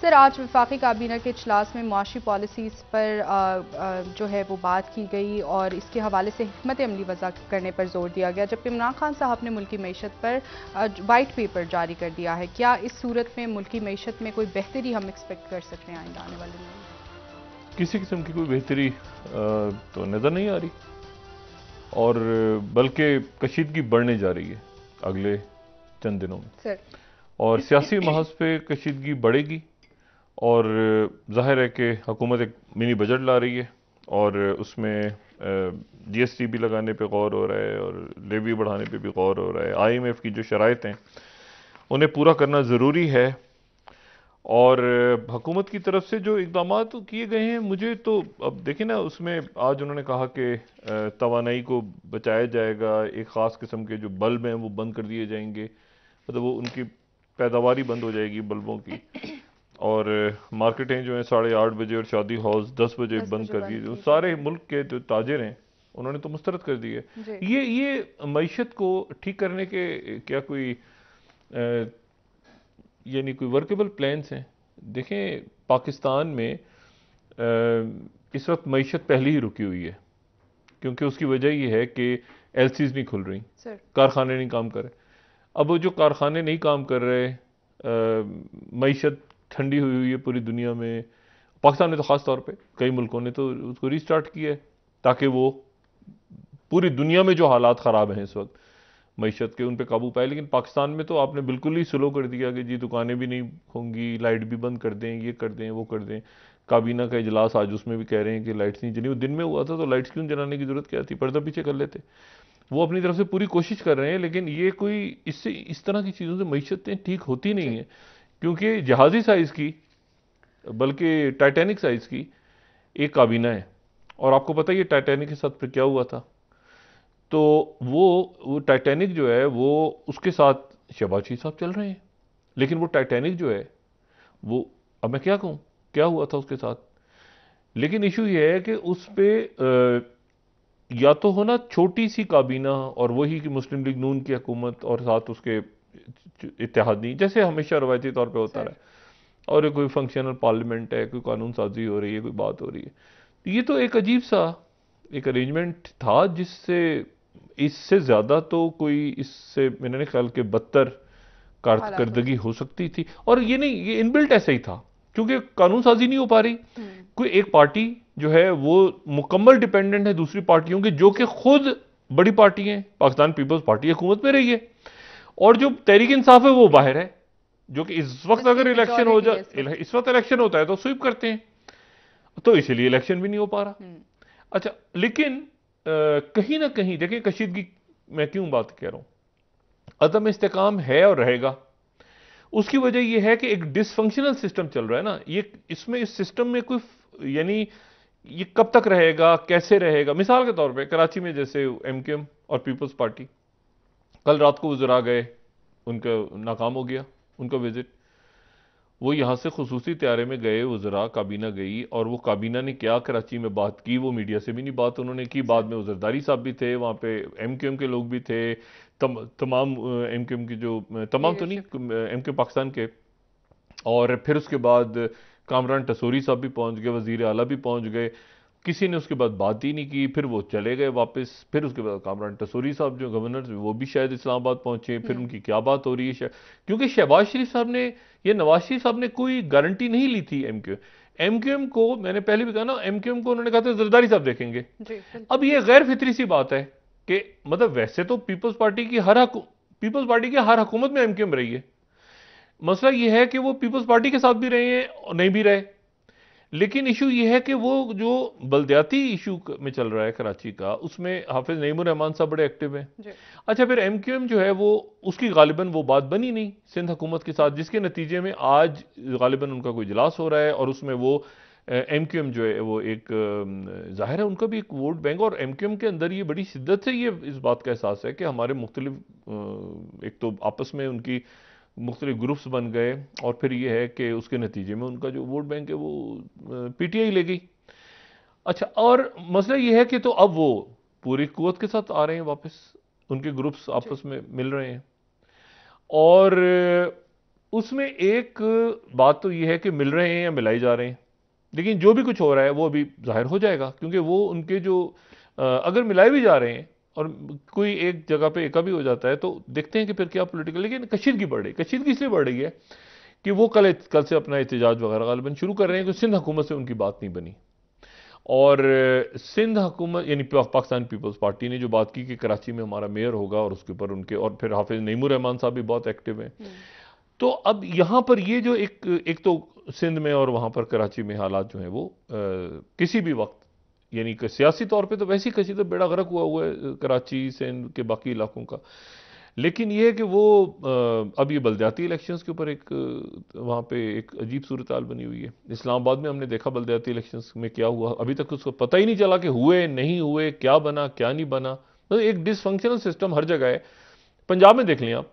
Sir, आज वफाकी काबीना के इजलास में मुआशी पॉलिसीज़ पर जो है वो बात की गई और इसके हवाले से हिकमत अमली वज़ा करने पर जोर दिया गया, जबकि इमरान खान साहब ने मुल्की मईशत पर वाइट पेपर जारी कर दिया है। क्या इस सूरत में मुल्की मईशत में कोई बेहतरी हम एक्सपेक्ट कर सकते हैं आइंदा आने वाले में? किसी किस्म की कोई बेहतरी तो नज़र नहीं आ रही, और बल्कि कशीदगी बढ़ने जा रही है अगले चंद दिनों में। सर, और सियासी महज पे कशीदगी बढ़ेगी, और जाहिर है कि हुकूमत एक मिनी बजट ला रही है और उसमें जीएसटी भी लगाने पे गौर हो रहा है और लेवी बढ़ाने पे भी गौर हो रहा है। आईएमएफ की जो शराइत हैं उन्हें पूरा करना ज़रूरी है, और हुकूमत की तरफ से जो इक़दाम किए गए हैं, मुझे तो अब देखें ना, उसमें आज उन्होंने कहा कि तवानाई को बचाया जाएगा, एक ख़ास किस्म के जो बल्ब हैं वो बंद कर दिए जाएंगे, मतलब वो उनकी पैदावारी बंद हो जाएगी बल्बों की, और मार्केटें जो हैं 8:30 बजे और शादी हॉल्स 10 बजे 10 बंद बजे कर बंद दिए। की सारे जाएंगे। मुल्क के जो ताजिर हैं उन्होंने तो मुस्तरद कर दिए। जी। ये मईशत को ठीक करने के क्या कोई यानी कोई वर्केबल प्लान्स हैं? देखें, पाकिस्तान में इस वक्त मईशत पहले ही रुकी हुई है, क्योंकि उसकी वजह ये है कि एलसीज नहीं खुल रही, सर, कारखाने नहीं काम कर रहे। अब वो जो कारखाने नहीं काम कर रहे, मईशत ठंडी हुई है पूरी दुनिया में। पाकिस्तान में तो ख़ास तौर पे कई मुल्कों ने तो उसको रीस्टार्ट किया है, ताकि वो पूरी दुनिया में जो हालात ख़राब हैं इस वक्त मईशत के, उन पे काबू पाए। लेकिन पाकिस्तान में तो आपने बिल्कुल ही स्लो कर दिया कि जी दुकानें भी नहीं होंगी, लाइट भी बंद कर दें, ये कर दें, वो कर दें। काबीना का इजलास आज, उसमें भी कह रहे हैं कि लाइट्स नहीं जली। वो दिन में हुआ था तो लाइट्स क्यों जलाने की जरूरत क्या थी, पर्दा पीछे कर लेते। वो अपनी तरफ से पूरी कोशिश कर रहे हैं, लेकिन ये कोई इससे इस तरह की चीज़ों से मईशतें ठीक होती नहीं जी। है, क्योंकि जहाज़ी साइज़ की, बल्कि टाइटैनिक साइज़ की एक काबीना है। और आपको पता है ये टाइटैनिक के साथ फिर क्या हुआ था? तो वो टाइटैनिक जो है वो, उसके साथ शहबाज शरीफ साहब चल रहे हैं, लेकिन वो टाइटैनिक जो है वो, अब मैं क्या कहूँ क्या हुआ था उसके साथ। लेकिन इशू ये है कि उस पे या तो हो ना छोटी सी काबीना, और वही कि मुस्लिम लीग नून की हुकूमत और साथ उसके इत्तेहादी, जैसे हमेशा रवायती तौर पे होता रहा सर, है, और कोई फंक्शनल पार्लियामेंट है, कोई कानून साजी हो रही है, कोई बात हो रही है। ये तो एक अजीब सा एक अरेंजमेंट था, जिससे इससे ज़्यादा तो कोई, इससे मेरे ख्याल के बदतर हालात हो कारकर्दगी सकते। हो सकती थी। और ये नहीं, ये इनबिल्ट ऐसा ही था, क्योंकि कानून साजी नहीं हो पा रही। कोई एक पार्टी जो है वो मुकम्मल डिपेंडेंट है दूसरी पार्टियों के, जो कि जी। खुद बड़ी पार्टी है, पाकिस्तान पीपल्स पार्टी हुकूमत में रही है, और जो तहरीक इंसाफ है वो बाहर है, जो कि इस वक्त जिसकी अगर इलेक्शन हो मेजॉरिटी है इस जाए, वक्त। इस वक्त इलेक्शन होता है तो स्वीप करते हैं, तो इसलिए इलेक्शन भी नहीं हो पा रहा। अच्छा, लेकिन कहीं ना कहीं देखिए कशीदगी, मैं क्यों बात कह रहा हूं, अदम इस्तेकाम है और रहेगा। उसकी वजह यह है कि एक डिसफंक्शनल सिस्टम चल रहा है ना, ये इसमें इस सिस्टम में कोई यानी ये कब तक रहेगा, कैसे रहेगा। मिसाल के तौर पे कराची में जैसे एमक्यूएम और पीपल्स पार्टी, कल रात को वज़रा गए, उनका नाकाम हो गया उनका विजिट। वो यहाँ से खुसूसी त्यारे में गए, वज़रा काबीना गई, और वो काबीना ने क्या कराची में बात की, वो मीडिया से भी नहीं बात उन्होंने की। बाद सर, में वज़रदारी साहब भी थे वहाँ पे, एमक्यूएम के लोग भी थे, तमाम एमक्यूएम की जो, तमाम तो नहीं, लीडरशिप। एमक्यूएम पाकिस्तान के। और फिर उसके बाद कामरान टसूरी साहब भी पहुंच गए, वजीर आला भी पहुंच गए, किसी ने उसके बाद बात ही नहीं की। फिर वो चले गए वापस। फिर उसके बाद कामरान टसूरी साहब जो गवर्नर, वो भी शायद इस्लामाबाद पहुंचे। फिर उनकी क्या बात हो रही है शायद, क्योंकि शहबाज शरीफ साहब ने या नवाज शरीफ साहब ने कोई गारंटी नहीं ली थी एमक्यूएम को। मैंने पहले भी कहा ना, एमक्यूएम को उन्होंने कहा था जरदारी साहब देखेंगे। जी, अब बिल्कुल। ये गैर फितरी सी बात है कि मतलब वैसे तो पीपल्स पार्टी की हर हुकूमत में एमक्यूएम रही है। मसला यह है कि वो पीपल्स पार्टी के साथ भी रहे हैं और नहीं भी रहे। लेकिन इशू ये है कि वो जो बलदियाती इशू में चल रहा है कराची का, उसमें हाफिज नईमुर रहमान साहब बड़े एक्टिव हैं। जी। अच्छा, फिर एमक्यूएम जो है वो, उसकी गालिबन वो बात बनी नहीं सिंध हुकूमत के साथ, जिसके नतीजे में आज गालिबन उनका कोई इजलास हो रहा है, और उसमें वो एमक्यूएम जो है वो एक जाहिर है उनका भी एक वोट बैंक, और एमक्यूएम के अंदर ये बड़ी शिद्दत से ये इस बात का एहसास है कि हमारे मुख्तलिफ एक तो आपस में उनकी मुख्तलिफ ग्रुप्स बन गए, और फिर ये है कि उसके नतीजे में उनका जो वोट बैंक है वो पीटीआई ले गई। अच्छा, और मसला ये है कि तो अब वो पूरी कुव्वत के साथ आ रहे हैं वापस, उनके ग्रुप्स जी। आपस में मिल रहे हैं। और उसमें एक बात तो ये है कि मिल रहे हैं या मिलाई जा रहे हैं, लेकिन जो भी कुछ हो रहा है वो अभी जाहिर हो जाएगा, क्योंकि वो उनके जो अगर मिलाए भी जा रहे हैं और कोई एक जगह पे एका भी हो जाता है तो देखते हैं कि फिर क्या पॉलिटिकल। लेकिन कशीदगी बढ़ रही, कशीदगी इसलिए बढ़ रही है कि वो कल से अपना एहतजाज वगैरह गालिबन शुरू कर रहे हैं, कि सिंध हुकूमत से उनकी बात नहीं बनी। और सिंध हुकूमत यानी पाकिस्तान पीपल्स पार्टी ने जो बात की कि कराची में हमारा मेयर होगा, और उसके ऊपर उनके और फिर हाफिज नईमुर रहमान साहब भी बहुत एक्टिव हैं। तो अब यहां पर ये जो एक तो सिंध में और वहां पर कराची में हालात जो हैं वो किसी भी वक्त, यानी कि सियासी तौर पे तो वैसे ही कसी तो बेड़ा गर्क हुआ है कराची सिंध के बाकी इलाकों का। लेकिन ये है कि वो अब ये बलदियाती इलेक्शंस के ऊपर एक वहाँ पे एक अजीब सूरत हाल बनी हुई है। इस्लामाबाद में हमने देखा बलदियाती इलेक्शंस में क्या हुआ, अभी तक उसको पता ही नहीं चला कि हुए नहीं हुए, क्या बना क्या नहीं बना। मतलब एक डिसफंक्शनल सिस्टम हर जगह है। पंजाब में देख लें आप,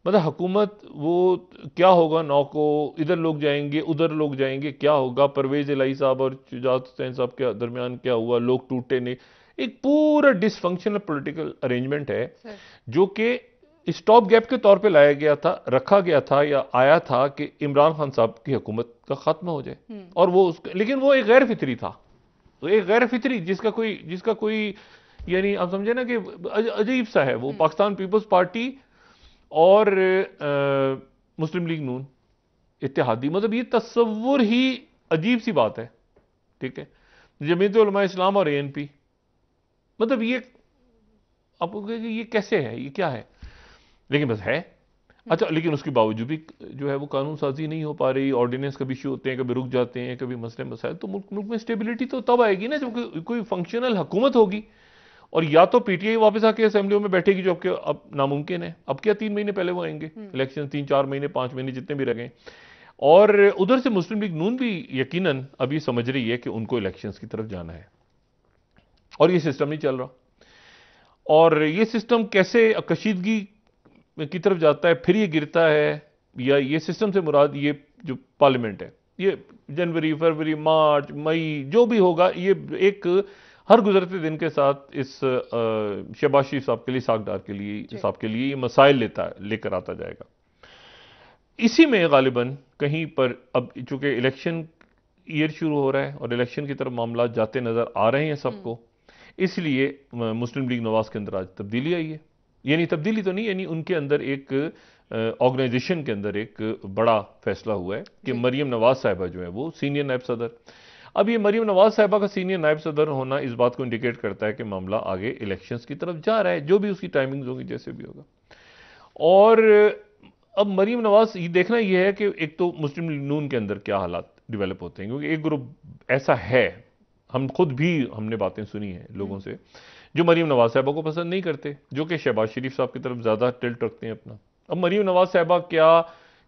मतलब हुकूमत वो क्या होगा, नौ को इधर लोग जाएंगे उधर लोग जाएंगे, क्या होगा। परवेज इलाही साहब और शुजात हुसैन साहब के दरमियान क्या हुआ, लोग टूटे नहीं। एक पूरा डिसफंक्शनल पॉलिटिकल अरेंजमेंट है जो कि स्टॉप गैप के तौर पे लाया गया था, रखा गया था या आया था कि इमरान खान साहब की हुकूमत का खात्मा हो जाए। और वो लेकिन वो एक गैर फितरी था, तो एक गैर फितरी जिसका कोई यानी आप समझे ना कि अजीब सा है वो। पाकिस्तान पीपल्स पार्टी और मुस्लिम लीग नून इत्तेहादी, मतलब ये तस्वुर ही अजीब सी बात है। ठीक है, जमीयत उलमा इस्लाम और एएनपी, मतलब ये आप ये कैसे है, ये क्या है, लेकिन बस है। अच्छा, लेकिन उसके बावजूद भी जो है वो कानून साजी नहीं हो पा रही, ऑर्डिनेंस कभी इशू होते हैं, कभी रुक जाते हैं, कभी मसले मसाइल। तो मुल्क में स्टेबिलिटी तो तब आएगी ना जब कोई फंक्शनल हुकूमत होगी। और या तो पीटीआई वापस आके असेंबलियों में बैठेगी, जो अब नामुमकिन है। अब क्या 3 महीने पहले वो आएंगे इलेक्शन, 3-4 महीने 5 महीने जितने भी रह गए। और उधर से मुस्लिम लीग नून भी यकीनन अभी समझ रही है कि उनको इलेक्शंस की तरफ जाना है, और ये सिस्टम नहीं चल रहा। और ये सिस्टम कैसे कशीदगी की तरफ जाता है, फिर ये गिरता है, या ये सिस्टम से मुराद ये जो पार्लियामेंट है, ये जनवरी फरवरी मार्च मई जो भी होगा, ये एक हर गुजरते दिन के साथ इस शहबाज शरीफ साहब के लिए, सागदार के लिए साहब के लिए ये मसाइल लेकर आता जाएगा। इसी में गालिबन कहीं पर अब चूंकि इलेक्शन ईयर शुरू हो रहा है और इलेक्शन की तरफ मामला जाते नजर आ रहे हैं सबको, इसलिए मुस्लिम लीग नवाज के अंदर आज तब्दीली आई है। यानी तब्दीली तो नहीं, यानी उनके अंदर एक ऑर्गेनाइजेशन के अंदर एक बड़ा फैसला हुआ है कि मरियम नवाज साहिबा जो है वो सीनियर नायब सदर। अब ये मरियम नवाज साहिबा का सीनियर नायब सदर होना इस बात को इंडिकेट करता है कि मामला आगे इलेक्शंस की तरफ जा रहा है, जो भी उसकी टाइमिंग्स होगी, जैसे भी होगा। और अब मरियम नवाज ये देखना यह है कि एक तो मुस्लिम लीग नून के अंदर क्या हालात डेवलप होते हैं, क्योंकि एक ग्रुप ऐसा है, हम खुद भी हमने बातें सुनी हैं लोगों से जो मरियम नवाज साहिबा को पसंद नहीं करते, जो कि शहबाज शरीफ साहब की तरफ ज्यादा टिल्ट रखते हैं अपना। अब मरियम नवाज साहिबा क्या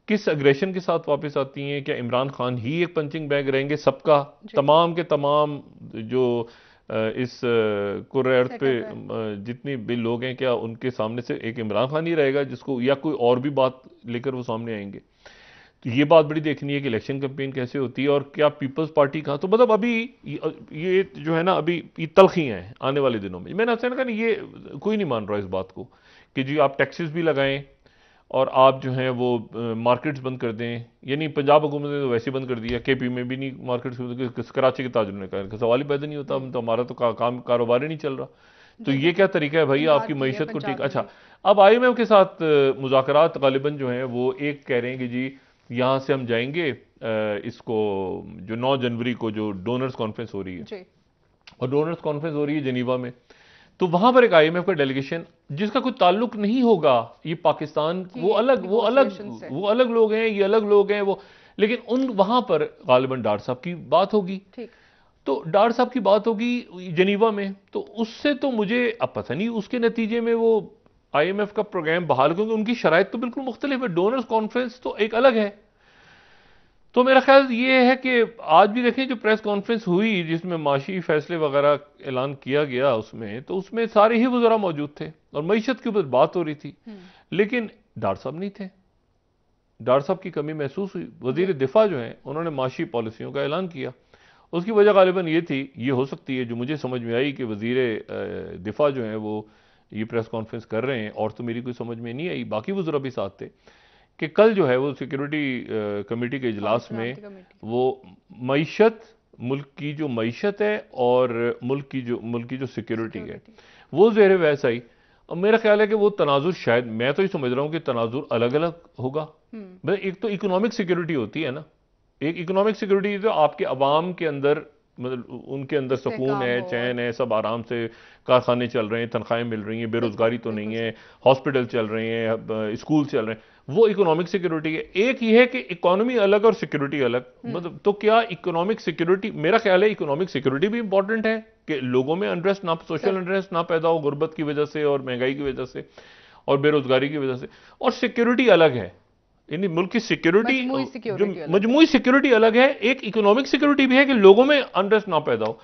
किस अग्रेशन के साथ वापस आती हैं, क्या इमरान खान ही एक पंचिंग बैग रहेंगे सबका, तमाम के तमाम जो इस कुर्रे अर्थ पे जितनी भी लोग हैं, क्या उनके सामने से एक इमरान खान ही रहेगा जिसको, या कोई और भी बात लेकर वो सामने आएंगे। तो ये बात बड़ी देखनी है कि इलेक्शन कैंपेन कैसे होती है, और क्या पीपल्स पार्टी का तो मतलब अभी ये जो है ना, अभी ये तलखियां हैं आने वाले दिनों में। मैंने आपसे कहा ये कोई नहीं मान रहा इस बात को कि जी आप टैक्सेस भी लगाएं और आप जो हैं वो मार्केट्स बंद कर दें। यानी पंजाब हुकूमत ने तो वैसे बंद कर दिया, केपी में भी नहीं मार्केट्स, कराची के ताजुर ने कहा सवाल ही पैदा नहीं होता, तो हमारा तो काम कारोबार ही नहीं चल रहा। तो ये क्या तरीका है भाई आपकी मईशत को ठीक। अच्छा, अब IMF के साथ मुज़ाकरात गालिबन जो हैं वो एक कह रहे हैं कि जी यहां से हम जाएंगे इसको जो 9 जनवरी को जो डोनर्स कॉन्फ्रेंस हो रही है, और डोनर्स कॉन्फ्रेंस हो रही है जेनीवा में, तो वहां पर एक IMF का डेलीगेशन जिसका कोई ताल्लुक नहीं होगा, ये पाकिस्तान वो अलग लोग हैं, ये अलग लोग हैं वो, लेकिन उन वहां पर गालिबन डार साहब की बात होगी। तो डार साहब की बात होगी जेनीवा में, तो उससे तो मुझे अब पता नहीं उसके नतीजे में वो IMF का प्रोग्राम बहाल, क्योंकि उनकी शराइत तो बिल्कुल मुख्तलिफ है, डोनर्स कॉन्फ्रेंस तो एक अलग है। तो मेरा ख्याल ये है कि आज भी देखें जो प्रेस कॉन्फ्रेंस हुई जिसमें माशी फैसले वगैरह ऐलान किया गया, उसमें सारे ही वज़रा मौजूद थे और मईशत के ऊपर बात हो रही थी, लेकिन डार साहब नहीं थे। डार साहब की कमी महसूस हुई। वजीर दिफा जो है उन्होंने माशी पॉलिसियों का ऐलान किया। उसकी वजह गालिबन ये थी, ये हो सकती है जो मुझे समझ में आई कि वजीर दिफा जो है वो ये प्रेस कॉन्फ्रेंस कर रहे हैं, और तो मेरी कोई समझ में नहीं आई, बाकी वज़रा भी साथ थे, कि कल जो है वो सिक्योरिटी कमेटी के इजलास में वो मईशत, मुल्क की जो मईशत है और मुल्क की जो सिक्योरिटी है वो ज़ेर बहस आई। अब मेरा ख्याल है कि वो तनाजुर, शायद मैं तो ये समझ रहा हूँ कि तनाजुर अलग अलग होगा। एक तो इकोनॉमिक सिक्योरिटी होती है ना, एक इकोनॉमिक सिक्योरिटी तो आपके अवाम के अंदर, मतलब उनके अंदर सुकून है, चैन है, सब आराम से कारखाने चल रहे हैं, तनख्वाहें मिल रही हैं, बेरोजगारी तो नहीं है, हॉस्पिटल चल रहे हैं, स्कूल चल रहे हैं, वो इकोनॉमिक सिक्योरिटी है। एक ये है कि इकोनॉमी अलग और सिक्योरिटी अलग, मतलब तो क्या इकोनॉमिक सिक्योरिटी, मेरा ख्याल है इकोनॉमिक सिक्योरिटी भी इंपॉर्टेंट है कि लोगों में अनरेस्ट ना, सोशल अनरेस्ट ना पैदा हो गुर्बत की वजह से और महंगाई की वजह से और बेरोजगारी की वजह से, और सिक्योरिटी अलग है, यानी मुल्क की सिक्योरिटी, जो मजमूई सिक्योरिटी अलग है, एक इकोनॉमिक सिक्योरिटी भी है कि लोगों में अनरेस्ट ना पैदा हो।